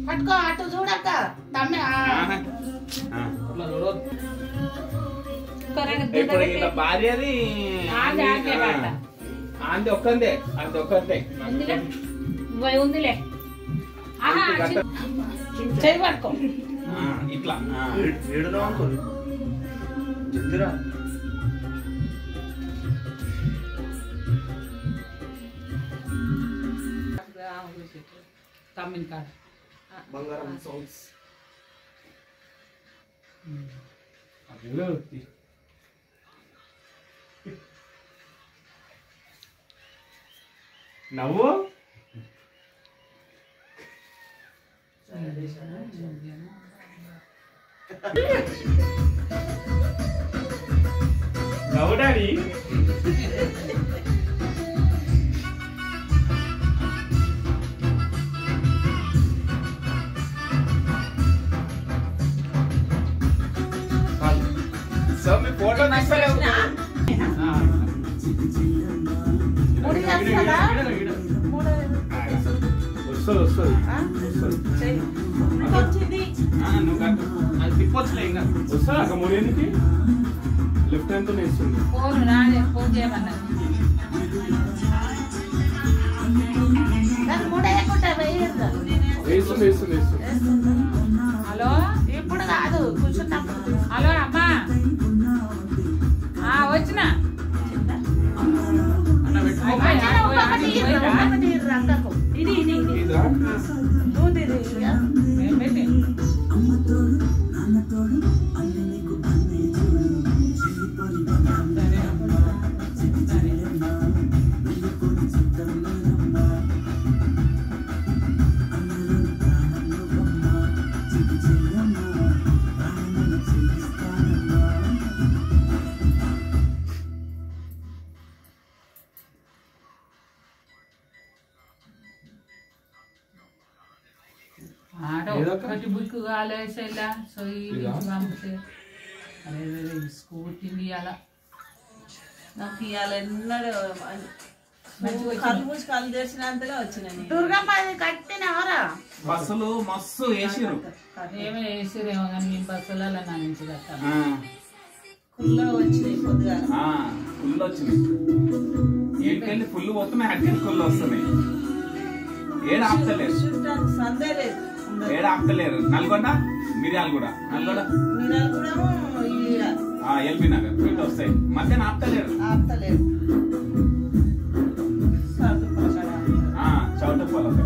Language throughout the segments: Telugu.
పట్టుకో అటు చూడక్క తమ్మి ఇప్పుడు ఇలా భార్యది అంది ఒక్కందే అది ఒక్కందే ఉందిలే చెయ్యి పట్టుకో ఇట్లా తమ్మిని కాడ బంగారం సాంగ్స్ నవ్వు నవ్వు డాడీ సో మీ ఫోటో తీస్తలేవు వస్తుంది అది తిప్పొచ్చులే ఇంకా వస్తా అక్క మూడేందుకి లెఫ్ట్ హ్యాండ్ తో వేస్తుంది ఫోన్ చేయమన్నా వేస్తుంది వేస్తుంది వేస్తుంది హలో ఇప్పుడు కాదు కూర్చున్నప్పుడు హలో అమ్మా వచ్చిన ఇది ఇది బుక్ కాలేసేలా సో స్కూటీ ఇవ్వాల నాకు ఇవాళ ఎన్నడూ కళ్ళు తెరిచినంతగా వచ్చినాయి దుర్గమ్మ కట్టినవరా బస్సులు మస్తు వేసిరు ఏమో వేసిరేమో కానీ మేము బస్సులలో నా నుంచి కట్టాను ఫుల్ వచ్చినాయి పొద్దుగా ఫుల్ వచ్చినాయి ఏంటంటే ఫుల్ పోతున్నాయి అడ్డీ ఫుల్ వస్తున్నాయి ఏడు ఆపుతలేరు సందే లేదు ఏడు ఆపుతలేరు నల్గొండ మిర్యాల కూడా నల్గొండ ఎల్బీ నగర్ ఇటు వస్తాయి మధ్యాహ్నం ఆపుతలేరు చౌటప్పల్ ఒక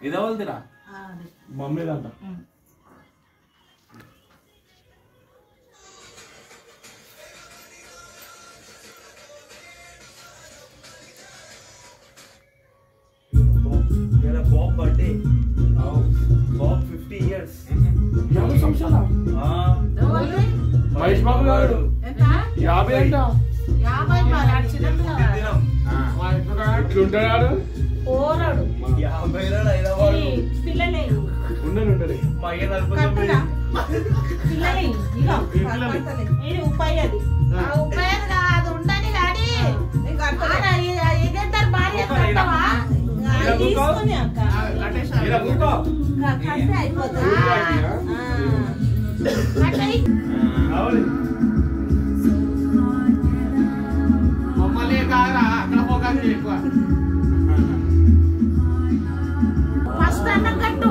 ఇదవల్దిరా mummy దంట Bob birthday. Bob 50 years. యాభై సంవత్సరాల మహేష్ బాబు గారు 50 అంట 50 ఇట్లుంటాడు పోరాడు 50 పిల్లలే ఉండరు మా అయ్య 49 పిల్లలే ఇది ఉపాయది ఉపాయది కాదు ఉండని గాడి ఇద్దరు భార్య కట్టవా తీసుకొని అక్క అయిపోతుంది మమ్మల్ని కాదా అక్కడ పోగానే ఎక్కువ ఫస్ట్ అన్నం కట్టు